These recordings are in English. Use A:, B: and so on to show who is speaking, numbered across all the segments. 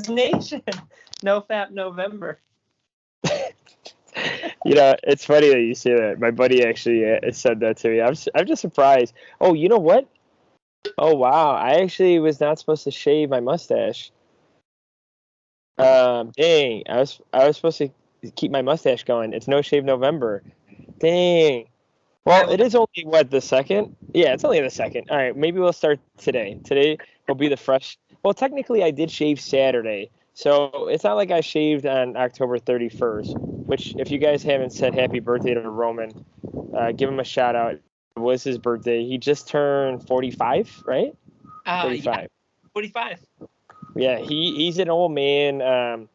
A: Nation. No Fap November.
B: It's funny that you say that. My buddy actually said that to me. I'm just surprised. Oh, you know what? Oh wow, I actually was not supposed to shave my mustache. Dang, I was supposed to keep my mustache going. It's no shave November. Dang. Well, it is only what, the second? Yeah, it's only the second. All right, maybe we'll start today. Today will be the fresh. Well, technically, I did shave Saturday, so it's not like I shaved on October 31st. Which, if you guys haven't said happy birthday to Roman, give him a shout out. It was his birthday. He just turned 45, right? 45.
A: Yeah, 45.
B: Yeah, he's an old man.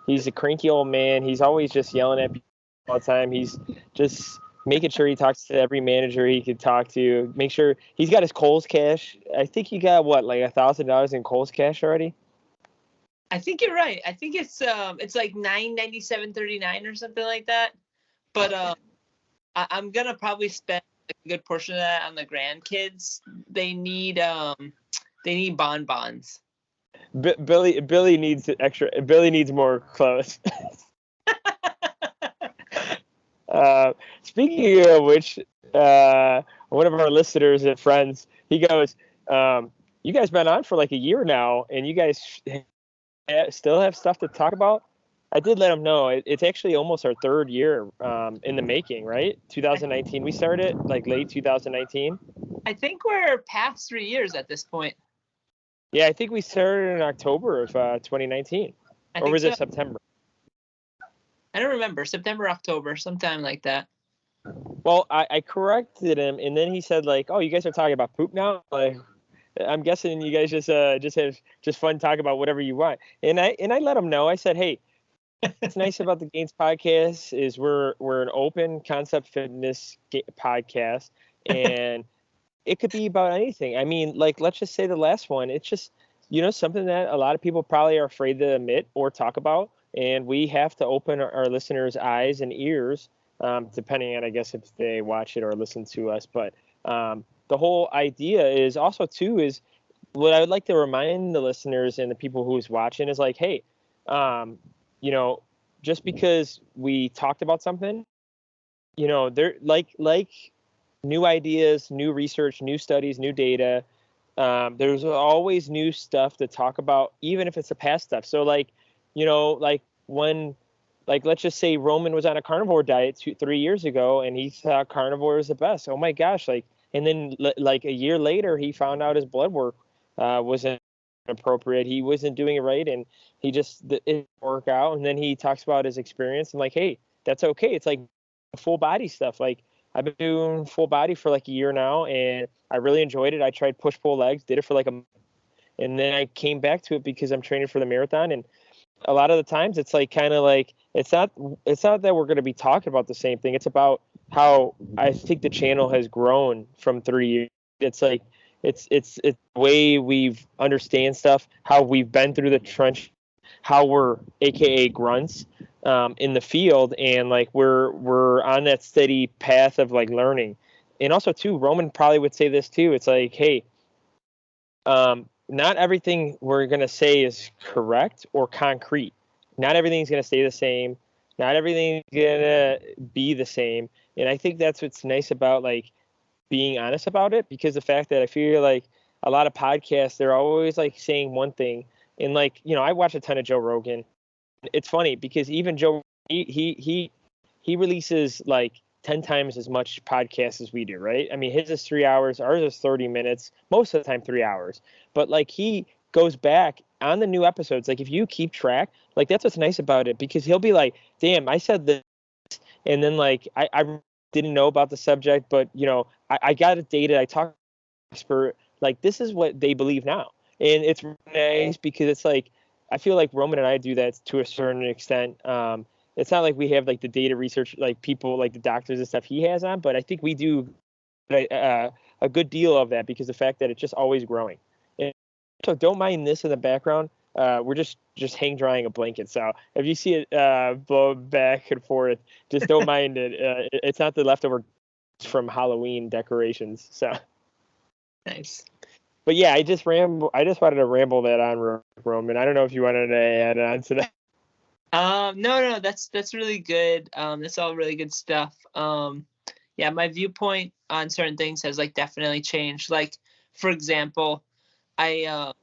B: He's a cranky old man. He's always just yelling at people all the time. He's just making sure he talks to every manager he could talk to. Make sure he's got his Kohl's cash. I think he got what, like $1,000 in Kohl's cash already.
A: I think you're right. I think it's like $997.39 or something like that. But I'm gonna probably spend a good portion of that on the grandkids. They need bonbons.
B: Billy needs extra. Billy needs more clothes. Speaking of which, one of our listeners and friends, he goes, "You guys been on for like a year now, and you guys still have stuff to talk about." I did let him know it's actually almost our third year in the making, right? 2019, we started like late 2019.
A: I think we're past 3 years at this point.
B: Yeah, I think we started in October of 2019, or was it September?
A: I don't remember. September, October, sometime like that.
B: Well, I corrected him, and then he said like, "Oh, you guys are talking about poop now?" Like, I'm guessing you guys just have fun talking about whatever you want. And I let him know. I said, "Hey, what's nice about the Gainz podcast is we're an open concept fitness podcast, and it could be about anything. I mean, like, let's just say the last one. It's just, something that a lot of people probably are afraid to admit or talk about. And we have to open our listeners' eyes and ears, depending on, I guess, if they watch it or listen to us. But the whole idea is also, too, is what I would like to remind the listeners and the people who's watching is like, hey, just because we talked about something, they're like new ideas, new research, new studies, new data. There's always new stuff to talk about, even if it's the past stuff. So like when, let's just say Roman was on a carnivore diet 3 years ago and he thought carnivore was the best. Oh my gosh. And then like a year later, he found out his blood work wasn't appropriate. He wasn't doing it right. And he just didn't work out. And then he talks about his experience and like, hey, that's okay. It's like full body stuff. Like, I've been doing full body for like a year now, and I really enjoyed it. I tried push-pull legs, did it for like a month, and then I came back to it because I'm training for the marathon. And a lot of the times, it's like kind of like it's not that we're going to be talking about the same thing. It's about how I think the channel has grown from 3 years. It's like it's the way we've understand stuff, how we've been through the trench, how we're AKA grunts. In the field, and like we're on that steady path of like learning. And also too, Roman probably would say this too. It's like, hey, not everything we're gonna say is correct or concrete. Not everything's gonna stay the same. Not everything's gonna be the same. And I think that's what's nice about like being honest about it, because the fact that I feel like a lot of podcasts, they're always like saying one thing. And like, I watch a ton of Joe Rogan. It's funny because even Joe, he releases like 10 times as much podcasts as we do, right? I mean, his is 3 hours, ours is 30 minutes, most of the time 3 hours. But like he goes back on the new episodes. Like if you keep track, like that's what's nice about it, because he'll be like, damn, I said this. And then like I didn't know about the subject, but I got it dated. I talked to an expert, like this is what they believe now. And it's nice because it's like, I feel like Roman and I do that to a certain extent. It's not like we have like the data research, like people like the doctors and stuff he has on, but I think we do a good deal of that because the fact that it's just always growing. And so don't mind this in the background. We're just hang drying a blanket. So if you see it blow back and forth, just don't mind it. It's not the leftover from Halloween decorations. So
A: nice.
B: But yeah, I just wanted to ramble that on, Roman. I don't know if you wanted to add on to that.
A: No, that's really good. That's all really good stuff. Yeah, my viewpoint on certain things has like definitely changed. Like, for example, what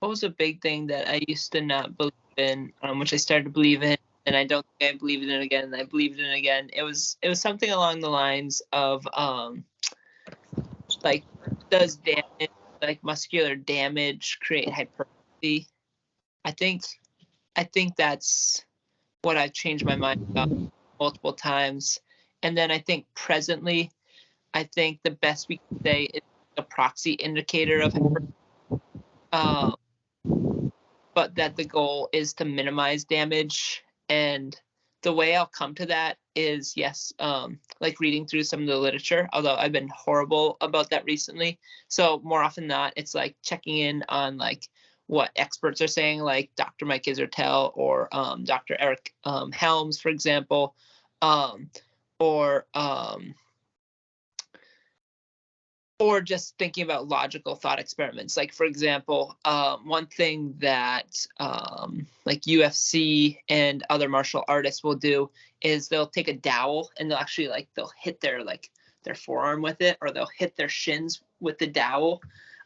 A: was a big thing that I used to not believe in, which I started to believe in, and I don't think I believed in it again, and I believed in it again. It was something along the lines of like, does damage, like muscular damage, create hypertrophy? I think that's what I've changed my mind about multiple times. And then I think presently, I think the best we can say is a proxy indicator of hypertrophy. But that the goal is to minimize damage. And the way I'll come to that is, yes, like reading through some of the literature, although I've been horrible about that recently. So more often than not, it's like checking in on like what experts are saying, like Dr. Mike Isertel or Dr. Eric Helms, for example, or or just thinking about logical thought experiments. Like, for example, one thing that like UFC and other martial artists will do is they'll take a dowel and they'll actually like they'll hit their forearm with it, or they'll hit their shins with the dowel.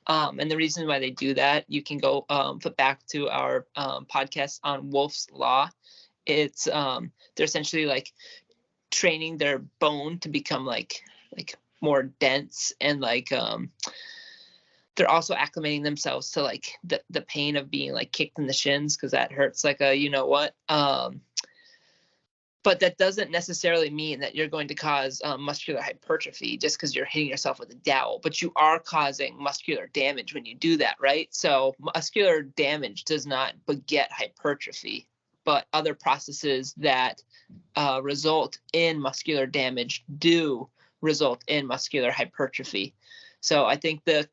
A: And the reason why they do that, you can go flip back to our podcast on Wolf's Law. It's they're essentially like training their bone to become like more dense, and like they're also acclimating themselves to like the pain of being like kicked in the shins, because that hurts like a you know what. But that doesn't necessarily mean that you're going to cause muscular hypertrophy just because you're hitting yourself with a dowel, but you are causing muscular damage when you do that, right? So muscular damage does not beget hypertrophy, but other processes that result in muscular damage do result in muscular hypertrophy. So I think the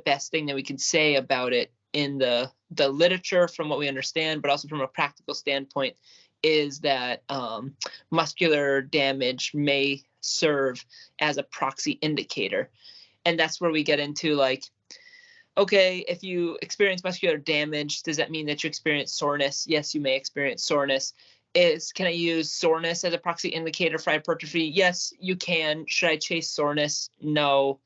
A: best thing that we can say about it in the literature, from what we understand, but also from a practical standpoint, is that muscular damage may serve as a proxy indicator. And that's where we get into like, okay, if you experience muscular damage, does that mean that you experience soreness? Yes, you may experience soreness. Can I use soreness as a proxy indicator for hypertrophy? Yes, you can. Should I chase soreness? No.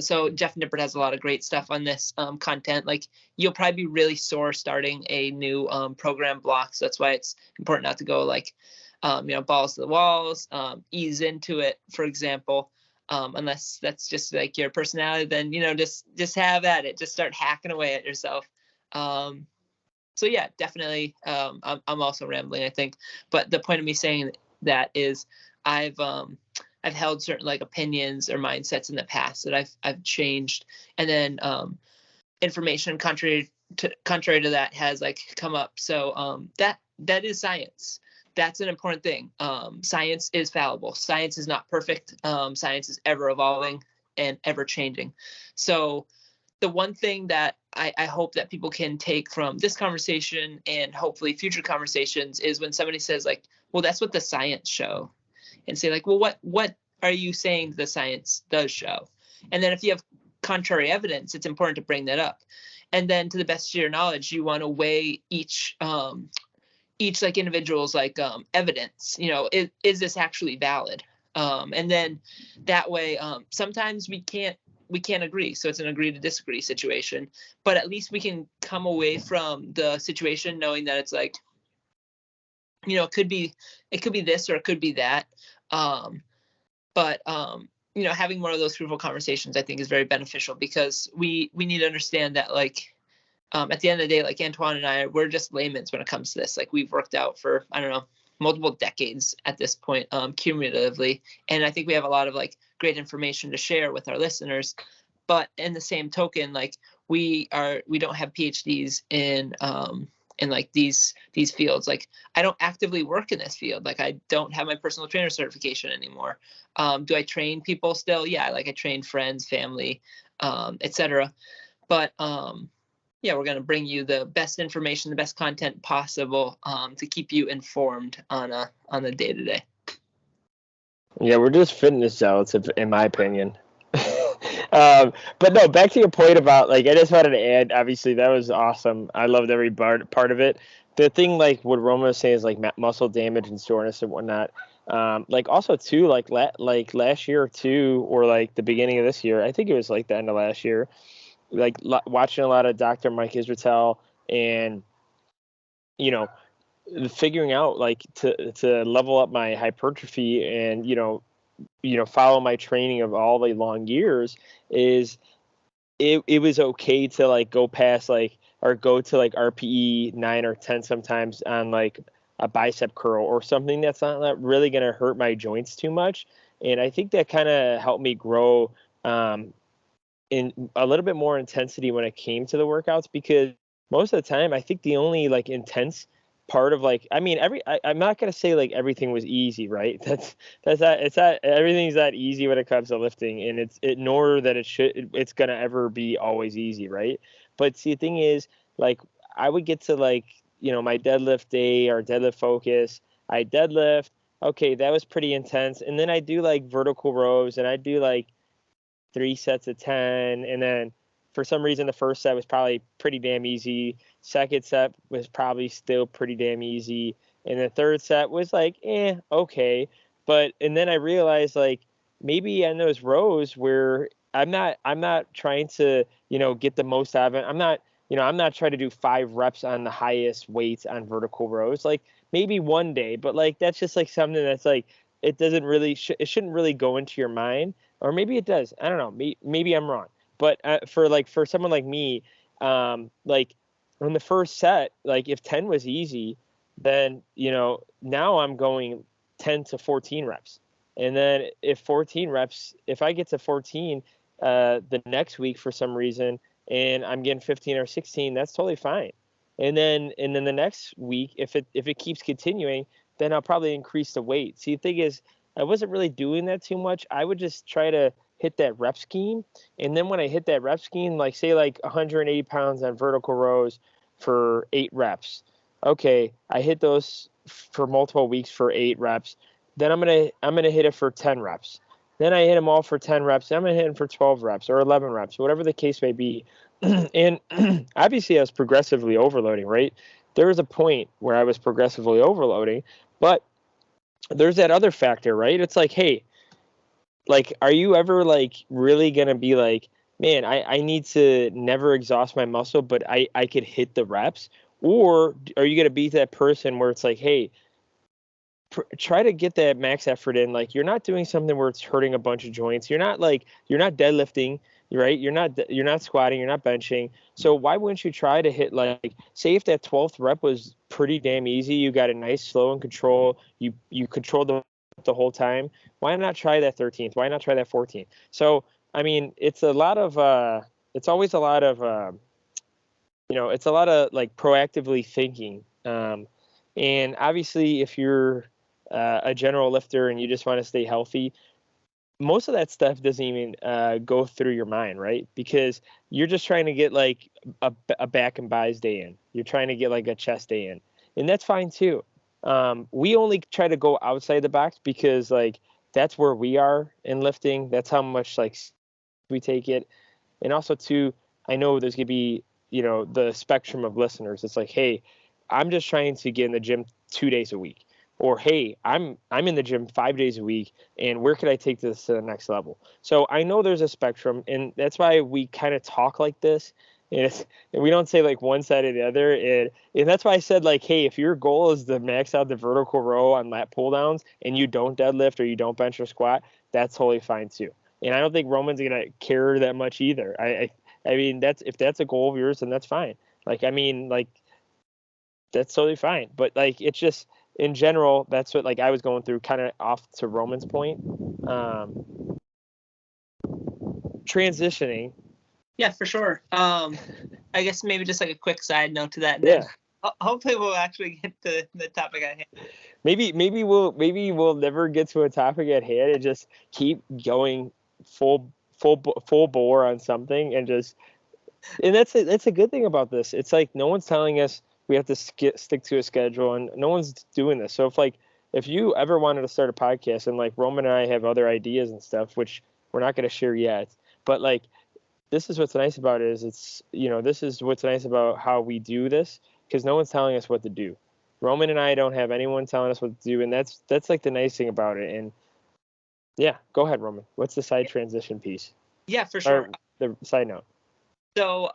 A: So Jeff Nippert has a lot of great stuff on this content. Like, you'll probably be really sore starting a new program block. So that's why it's important not to go like, balls to the walls, ease into it, for example. Unless that's just like your personality, then, just have at it. Just start hacking away at yourself. So yeah, definitely. I'm also rambling, I think, but the point of me saying that is I've held certain like opinions or mindsets in the past that I've changed, and then information contrary to that has like come up. So that is science. That's an important thing. Science is fallible. Science is not perfect. Science is ever evolving and ever changing. So the one thing that I hope that people can take from this conversation and hopefully future conversations is when somebody says like, well, that's what the science show, and say like, well, what are you saying the science does show? And then if you have contrary evidence, it's important to bring that up. And then to the best of your knowledge, you want to weigh each like individual's like evidence. Is this actually valid? And then that way, sometimes we can't agree, so it's an agree to disagree situation, but at least we can come away from the situation knowing that it's like, it could be this or it could be that. But having more of those fruitful conversations, I think, is very beneficial, because we need to understand that like, at the end of the day, like Antoine and I, we're just laymen when it comes to this. Like, we've worked out for, I don't know, multiple decades at this point, cumulatively. And I think we have a lot of like great information to share with our listeners. But in the same token, like, we don't have PhDs in like these fields. Like, I don't actively work in this field. Like, I don't have my personal trainer certification anymore. Do I train people still? Yeah, like I train friends, family, etc. But yeah, we're going to bring you the best information, the best content possible, to keep you informed on the day-to-day.
B: Yeah, we're just fitness zealots, in my opinion. But no, back to your point about like I just wanted to add. Obviously, that was awesome. I loved every part of it. The thing like what Roman was saying is like muscle damage and soreness and whatnot. Like also too like last year or two or like the beginning of this year. I think it was like the end of last year. Like watching a lot of Dr. Mike Israetel and you know figuring out like to level up my hypertrophy and follow my training of all the long years is it was okay to like go past like or go to like RPE 9 or 10 sometimes on like a bicep curl or something that's not really going to hurt my joints too much. And I think that kind of helped me grow in a little bit more intensity when it came to the workouts because most of the time I think the only like intense part of like I mean I'm not gonna say like everything was easy, right? That's not it's not everything's not easy when it comes to lifting, and nor that it's gonna ever be always easy, right? But see, the thing is, like I would get to like my deadlift day or deadlift focus, I deadlift, okay, that was pretty intense, and then I do like vertical rows, and I do like 3 sets of 10. And then for some reason, the first set was probably pretty damn easy. Second set was probably still pretty damn easy. And the third set was like, okay. And then I realized like maybe on those rows where I'm not trying to, get the most out of it. I'm not trying to do 5 reps on the highest weights on vertical rows. Like maybe one day, but like that's just like something that's like it doesn't really it shouldn't really go into your mind, or maybe it does. I don't know. Maybe I'm wrong. But for someone like me, like on the first set, like if 10 was easy, then now I'm going 10 to 14 reps, and then if I get to 14 the next week for some reason, and I'm getting 15 or 16, that's totally fine. And then the next week, if it keeps continuing, then I'll probably increase the weight. See, the thing is, I wasn't really doing that too much. I would just try to hit that rep scheme. And then when I hit that rep scheme, like say like 180 pounds on vertical rows for 8 reps. Okay, I hit those for multiple weeks for 8 reps. Then I'm gonna hit it for 10 reps. Then I hit them all for 10 reps. Then I'm gonna hit them for 12 reps or 11 reps, whatever the case may be. And obviously I was progressively overloading, right? There was a point where I was progressively overloading, but there's that other factor, right? It's like, hey, like, are you ever like really gonna be like, man, I need to never exhaust my muscle, but I could hit the reps? Or are you gonna be that person where it's like, hey, try to get that max effort in. Like you're not doing something where it's hurting a bunch of joints. You're not deadlifting, right? You're not squatting, you're not benching. So why wouldn't you try to hit like say if that 12th rep was pretty damn easy, you got a nice slow and control, you controlled the whole time. Why not try that 13th? Why not try that 14th? So I mean, it's a lot of it's always a lot of it's a lot of like proactively thinking. And obviously, if you're a general lifter and you just want to stay healthy, most of that stuff doesn't even go through your mind, right? Because you're just trying to get like a back and buys day in. You're trying to get like a chest day in, and that's fine too. We only try to go outside the box because like that's where we are in lifting. That's how much like we take it, and also too, I know there's gonna be the spectrum of listeners. It's like, hey, I'm just trying to get in the gym 2 days a week, or hey, I'm in the gym 5 days a week, and where could I take this to the next level? So I know there's a spectrum, and that's why we kind of talk like this, and we don't say like one side or the other, and that's why I said like, hey, if your goal is to max out the vertical row on lat pull downs, and you don't deadlift or you don't bench or squat, that's totally fine too. And I don't think Roman's gonna care that much either. I mean, if that's a goal of yours, then that's fine. Like, I mean, like, that's totally fine. But like, it's just in general, that's what like I was going through, kind of off to Roman's point. Transitioning.
A: Yeah, for sure. I guess maybe just like a quick side note to that.
B: Yeah.
A: Hopefully we'll actually get to the topic at hand.
B: Maybe we'll never get to a topic at hand and just keep going full bore on something and that's a good thing about this. It's like no one's telling us we have to stick to a schedule, and no one's doing this. So if you ever wanted to start a podcast, and like Roman and I have other ideas and stuff, which we're not going to share yet, But like, this is what's nice about it is it's, this is what's nice about how we do this, because no one's telling us what to do. Roman and I don't have anyone telling us what to do, and that's like the nice thing about it. And yeah, go ahead, Roman. What's the side transition piece?
A: Yeah, for sure.
B: Or the side note.
A: So,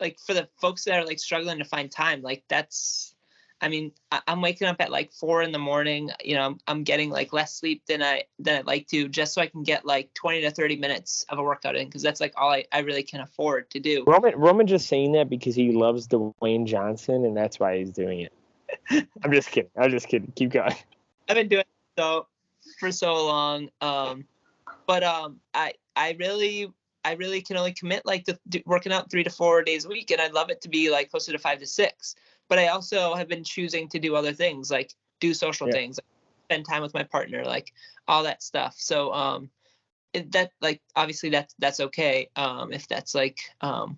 A: like for the folks that are like struggling to find time, like that's, I mean, I'm waking up at like 4 a.m. I'm getting like less sleep than I'd like to, just so I can get like 20 to 30 minutes of a workout in, because that's like all I really can afford to do.
B: Roman just saying that because he loves Dwayne Johnson, and that's why he's doing it. I'm just kidding. Keep going.
A: I've been doing it for so long. But I really can only commit like to working out 3 to 4 days a week, and I'd love it to be like closer to 5 to 6. But I also have been choosing to do other things, like do social things, like spend time with my partner, like all that stuff. So that like obviously that's okay if that's like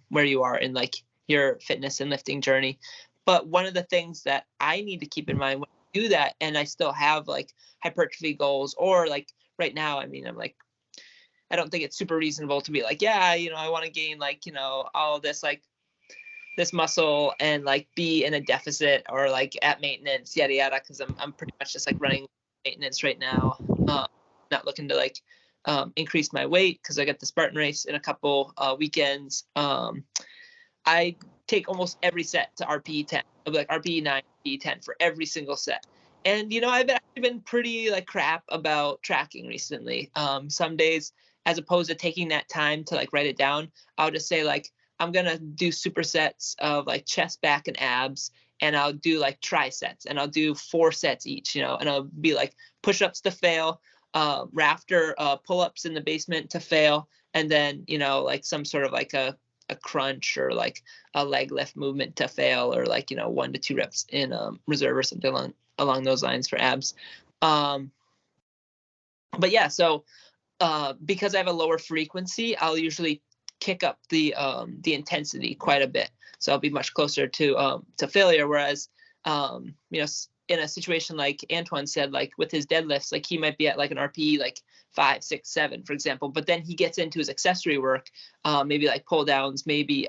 A: where you are in like your fitness and lifting journey. But one of the things that I need to keep in mind when I do that, and I still have like hypertrophy goals, or like right now, I mean, I'm like, I don't think it's super reasonable to be like, yeah, I want to gain like, all this like this muscle and like be in a deficit or like at maintenance, yada yada, because I'm pretty much just like running maintenance right now. Not looking to like increase my weight because I got the Spartan race in a couple weekends. I take almost every set to RPE 10, like RPE 9, RPE 10 for every single set. And I've actually been pretty like crap about tracking recently. Some days, as opposed to taking that time to like write it down, I'll just say like, I'm gonna do supersets of like chest, back, and abs, and I'll do like trisets, and I'll do 4 sets each, and I'll be like push-ups to fail, rafter pull-ups in the basement to fail, and then like some sort of like a crunch or like a leg lift movement to fail, or like 1 to 2 reps in reserve or something along those lines for abs. But yeah, so because I have a lower frequency, I'll usually kick up the intensity quite a bit, so I'll be much closer to failure. Whereas in a situation like Antoine said, like with his deadlifts, like he might be at like an RPE like 5, 6, 7, for example, but then he gets into his accessory work, maybe like pull downs, maybe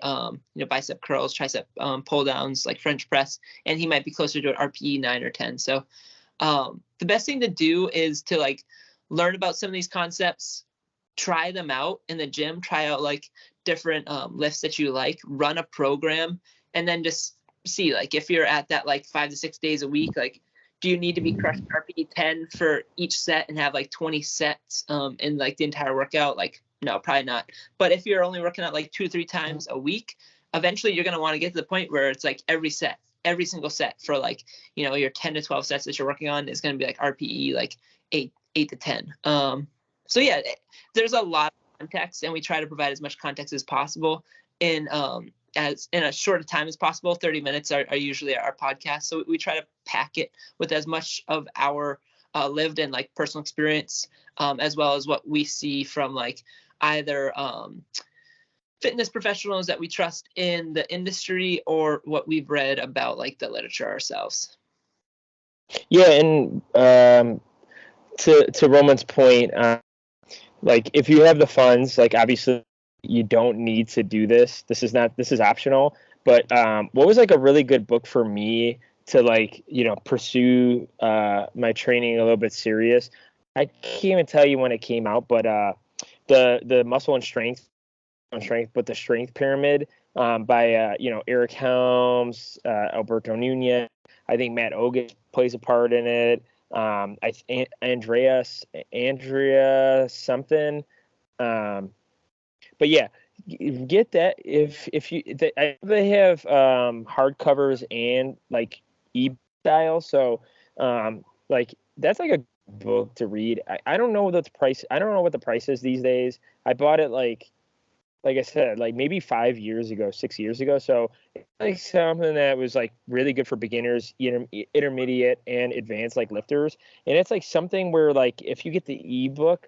A: bicep curls, tricep pull downs, like French press, and he might be closer to an RPE 9 or 10. So the best thing to do is to like learn about some of these concepts, try them out in the gym, try out like different lifts that you like, run a program, and then just see like if you're at that like 5 to 6 days a week, like do you need to be crushing RPE 10 for each set and have like 20 sets in like the entire workout? Like no, probably not. But if you're only working out like 2 or 3 times a week, eventually you're going to want to get to the point where it's like every single set for like your 10 to 12 sets that you're working on is going to be like RPE like 8 to 10. So yeah, there's a lot of context, and we try to provide as much context as possible in as in a short a time as possible. 30 minutes are usually our podcast, so we try to pack it with as much of our lived and like personal experience, as well as what we see from like either fitness professionals that we trust in the industry, or what we've read about like the literature ourselves.
B: Yeah, and to Roman's point, like if you have the funds, like obviously you don't need to do this. This is optional. But what was like a really good book for me to like pursue my training a little bit serious? I can't even tell you when it came out, but the Muscle and Strength, but the Strength Pyramid by Eric Helms, Alberto Nunez. I think Matt Ogus plays a part in it. Andrea something. But yeah, get that if they have hardcovers and like e-style. So like that's like a book to read. I don't know the price. I don't know what the price is these days. I bought it like I said, like maybe 5 years ago, 6 years ago. So it's like something that was like really good for beginners, intermediate, and advanced like lifters. And it's like something where like if you get the ebook,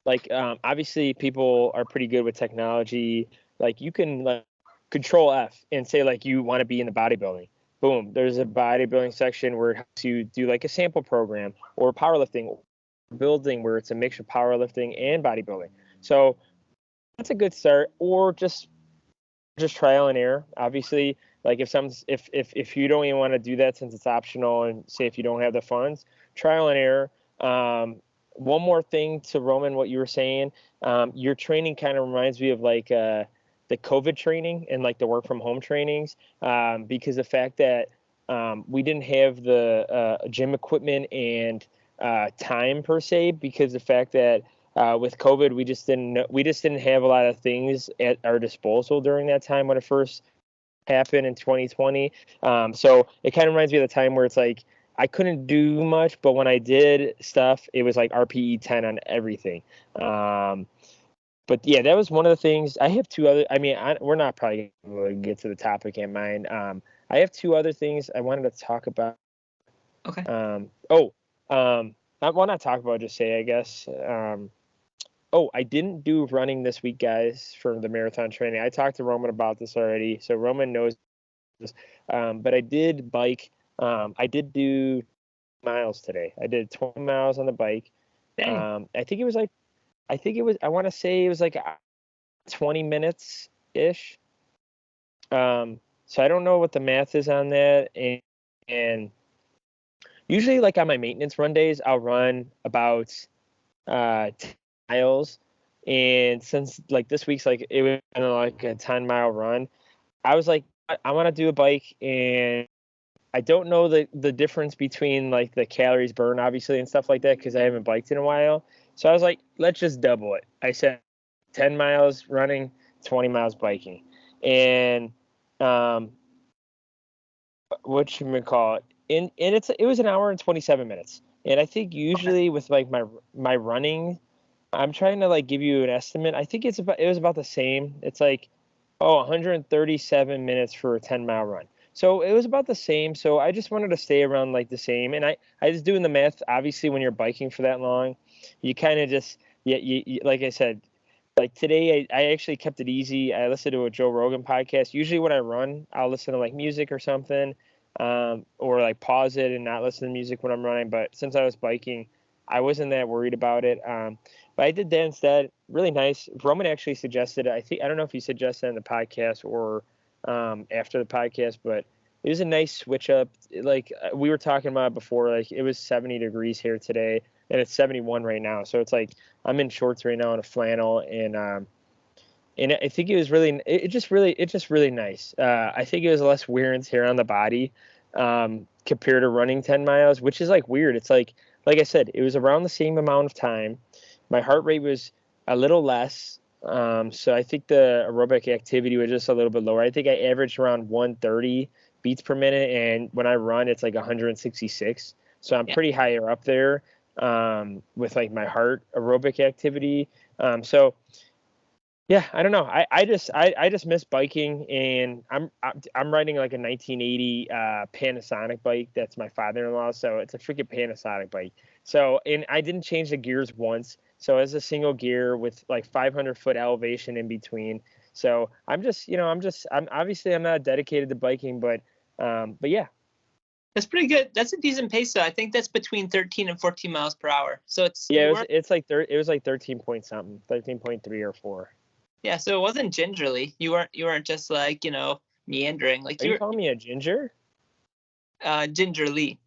B: like obviously people are pretty good with technology. Like you can like control F and say like you want to be in the bodybuilding. Boom, there's a bodybuilding section where it helps you do like a sample program, or powerlifting, building where it's a mixture of powerlifting and bodybuilding. So that's a good start. Or just trial and error. Obviously, like if you don't even want to do that since it's optional, and say if you don't have the funds, trial and error. One more thing to Roman, what you were saying, your training kind of reminds me of like the COVID training and like the work from home trainings, because the fact that we didn't have the gym equipment and time per se, because the fact that with COVID, we just didn't have a lot of things at our disposal during that time when it first happened in 2020. So it kind of reminds me of the time where it's like I couldn't do much, but when I did stuff, it was like RPE 10 on everything. But yeah, that was one of the things. I have two other. I mean, we're not probably going to get to the topic in mind. I have two other things I wanted to talk about.
A: Okay.
B: Not talk about, just say, I guess. Oh, I didn't do running this week, guys, for the marathon training. I talked to Roman about this already, so Roman knows this. But I did bike. I did do miles today. I did 20 miles on the bike. I think it was I want to say it was like 20 minutes ish. So I don't know what the math is on that. And usually, like on my maintenance run days, I'll run about 10 miles. And since like this week's like it was kind of like a 10-mile run, I was like, I want to do a bike, and I don't know the difference between like the calories burned, obviously, and stuff like that, because I haven't biked in a while. So I was like, let's just double it. I said 10 miles running, 20 miles biking. And what you may call it, and it was an hour and 27 minutes. And I think
A: Okay.
B: usually with like my running, I'm trying to like give you an estimate. I think it was about the same. It's like 137 minutes for a 10-mile run. So it was about the same. So I just wanted to stay around like the same. And I was doing the math. Obviously, when you're biking for that long, you kind of just, yeah, you, like I said, like today, I actually kept it easy. I listened to a Joe Rogan podcast. Usually when I run, I'll listen to like music or something, or like pause it and not listen to music when I'm running. But since I was biking, I wasn't that worried about it. But I did that instead. Really nice. Roman actually suggested it. I don't know if he suggested it in the podcast or after the podcast, but it was a nice switch up. Like we were talking about before, like it was 70 degrees here today, and it's 71 right now. So it's like I'm in shorts right now and a flannel, and I think it was just really nice. I think it was less wear and tear on the body compared to running 10 miles, which is like weird. It's like I said, it was around the same amount of time. My heart rate was a little less. So I think the aerobic activity was just a little bit lower. I think I averaged around 130 beats per minute, and when I run, it's like 166. So I'm
A: Yeah.
B: pretty higher up there with like my heart aerobic activity. So yeah, I don't know. I just miss biking, and I'm riding like a 1980 Panasonic bike. That's my father-in-law, so it's a freaking Panasonic bike. So, and I didn't change the gears once. So it's a single gear with like 500-foot elevation in between. So I'm obviously I'm not dedicated to biking, but yeah.
A: That's pretty good. That's a decent pace, though. I think that's between 13 and 14 miles per hour. So
B: Yeah,
A: you weren't.
B: it was like 13 point something, 13.3 or 4.
A: Yeah. So it wasn't gingerly. You weren't just like meandering. Like
B: Are
A: you
B: you
A: were
B: calling me a ginger?
A: gingerly.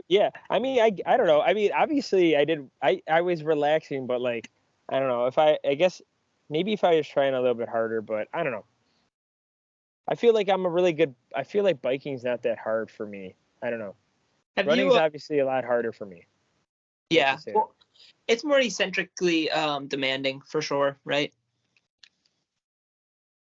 B: Yeah, I mean, I don't know. I mean, obviously, I was relaxing, but like, I don't know if I guess maybe if I was trying a little bit harder, but I don't know. I feel like I feel like biking's not that hard for me. I don't know.
A: Have you?
B: Running's obviously a lot harder for me. Let's
A: Yeah.
B: just say that.
A: Well, it's more eccentrically demanding for sure, right?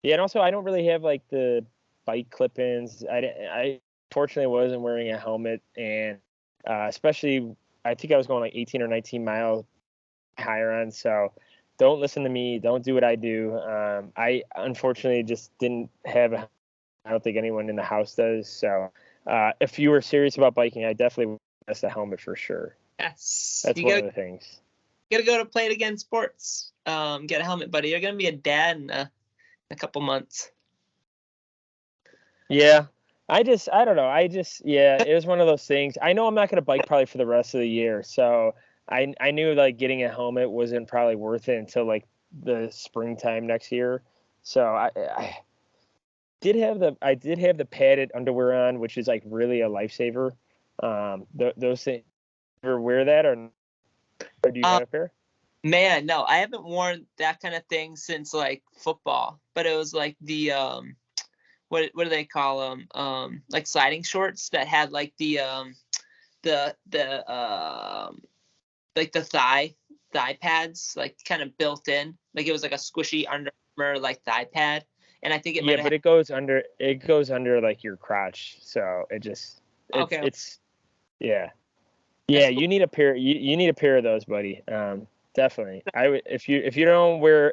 B: Yeah, and also I don't really have like the bike clip-ins. I fortunately wasn't wearing a helmet, and especially I think I was going like 18 or 19 miles higher on. So don't listen to me. Don't do what I do. I unfortunately just didn't have I don't think anyone in the house does. So if you were serious about biking, I definitely would suggest a helmet for sure.
A: Yes.
B: That's
A: You
B: one
A: gotta
B: of the things.
A: gotta go to Play It Again Sports. Get a helmet, buddy. You're gonna be a dad in a couple months.
B: Yeah. I don't know. Yeah, it was one of those things. I know I'm not going to bike probably for the rest of the year. So I knew like getting a helmet wasn't probably worth it until like the springtime next year. So I did have the padded underwear on, which is like really a lifesaver. Those things, ever wear that or do you
A: Um,
B: have a pair?
A: Man, no, I haven't worn that kind of thing since like football, but it was like the what do they call them? Like sliding shorts that had like the like the thigh pads like kind of built in. Like it was like a squishy Under Armour like thigh pad, and I think it
B: Yeah,
A: might have
B: but it goes under like your crotch, so
A: had.
B: it's
A: Okay,
B: it's yeah. Yeah,
A: that's cool.
B: you need a pair of those, buddy. Definitely. I would if you don't wear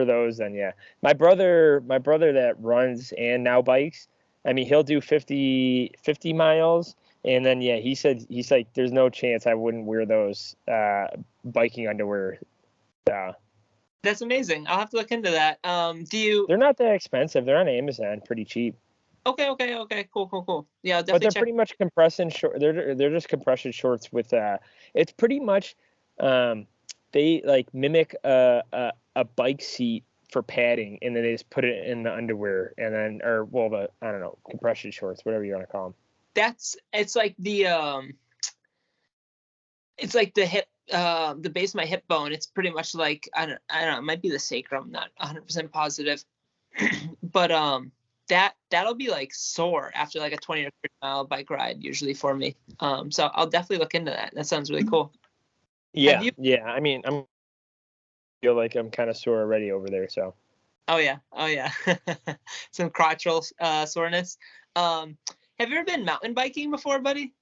B: those, then yeah. My brother that runs and now bikes. I mean, he'll do 50 miles, and then yeah, he's like, there's no chance I wouldn't wear those biking underwear. Uh,
A: That's amazing. I'll have to look into that. Do you?
B: they're not that expensive. They're on Amazon, pretty cheap.
A: Okay. Cool. Yeah, I'll
B: But
A: definitely
B: they're
A: check.
B: pretty much compression short. They're just compression shorts with it's pretty much um they like mimic a bike seat for padding, and then they just put it in the underwear, and then or well the I don't know, compression shorts, whatever you want to call them.
A: That's it's like the hip the base of my hip bone. It's pretty much like I don't know, it might be the sacrum, not 100% positive. But that'll be like sore after like a 20 or 30 mile bike ride usually for me. So I'll definitely look into that. That sounds really cool. Have
B: Yeah,
A: you?
B: yeah. I mean, feel like I'm kind of sore already over there. So
A: Oh yeah. Some crotchal soreness. Um have you ever been mountain biking before, buddy?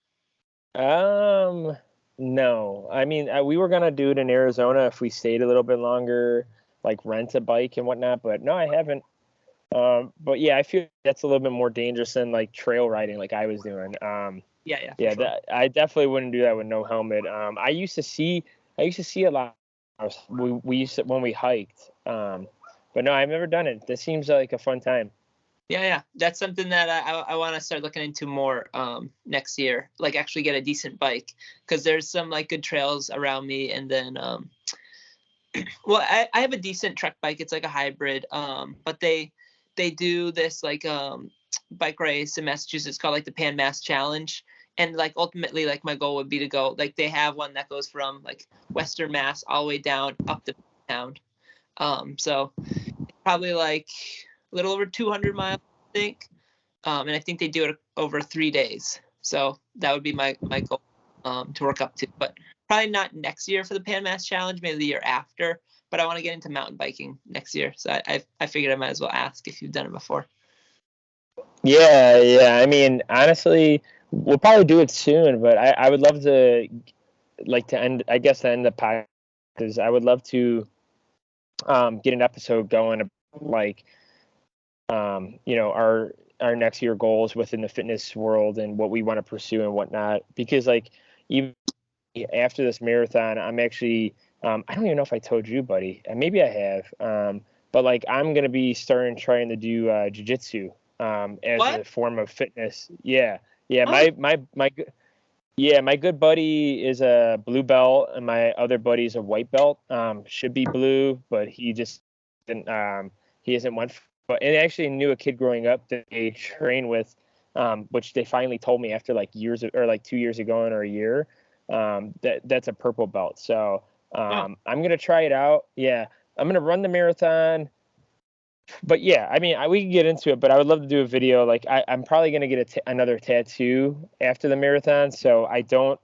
B: um no, I mean we were gonna do it in Arizona if we stayed a little bit longer, like rent a bike and whatnot. But no, I haven't. But yeah, I feel that's a little bit more dangerous than like trail riding, like I was doing.
A: Yeah, for
B: Yeah,
A: sure.
B: I definitely wouldn't do that with no helmet. I used to see a lot. We used to when we hiked. But no, I've never done it. This seems like a fun time.
A: Yeah. That's something that I want to start looking into more next year. Like actually get a decent bike because there's some like good trails around me, and then well, I have a decent truck bike. It's like a hybrid. But they do this like bike race in Massachusetts called like the Pan Mass Challenge. And like ultimately, like my goal would be to go like they have one that goes from like Western Mass all the way down up to town. So probably like a little over 200 miles, I think. And I think they do it over 3 days. So that would be my goal to work up to. But probably not next year for the Pan Mass Challenge, maybe the year after. But I want to get into mountain biking next year, so I figured I might as well ask if you've done it before.
B: Yeah, yeah. I mean, honestly, we'll probably do it soon. But I would love to like to end. I guess to end the podcast because I would love to get an episode going like our next year goals within the fitness world and what we want to pursue and whatnot. Because like even after this marathon, I'm actually I don't even know if I told you, buddy. Maybe I have. But like I'm gonna be starting trying to do jujitsu as
A: What?
B: a form of fitness. Yeah, yeah.
A: Oh,
B: My good buddy is a blue belt, and my other buddy is a white belt. Should be blue, but he just didn't. He hasn't went. But and I actually knew a kid growing up that they train with, which they finally told me after like years or like 2 years ago or a year. That's a purple belt. So
A: wow.
B: I'm gonna try it out. Yeah, I'm gonna run the marathon. But yeah, I mean, we can get into it, but I would love to do a video. Like, I'm probably gonna get another tattoo after the marathon, so I don't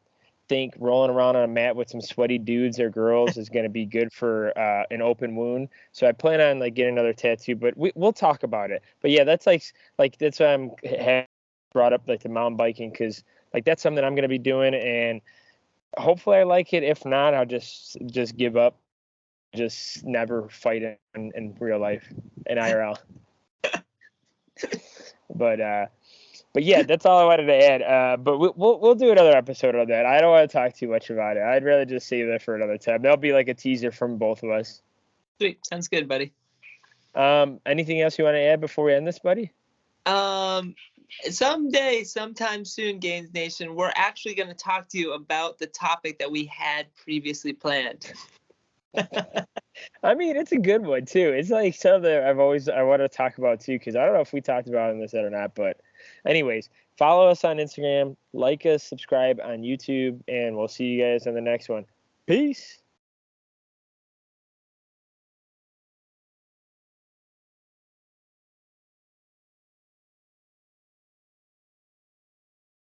B: think rolling around on a mat with some sweaty dudes or girls is gonna be good for an open wound. So I plan on like getting another tattoo, but we'll talk about it. But yeah, that's like that's why I'm brought up like the mountain biking because like that's something I'm gonna be doing, and hopefully I like it. If not, I'll just give up, just never fight it in real life in IRL. But but yeah, that's all I wanted to add. But we'll do another episode on that. I don't want to talk too much about it. I'd rather just save that for another time. That'll be like a teaser from both of us.
A: Sweet, sounds good, buddy.
B: Anything else you want to add before we end this, buddy?
A: Um, someday, sometime soon, Gainz Nation, we're actually going to talk to you about the topic that we had previously planned.
B: I mean, it's a good one too. It's like something that I want to talk about too, because I don't know if we talked about it in this or not. But, anyways, follow us on Instagram, like us, subscribe on YouTube, and we'll see you guys on the next one. Peace.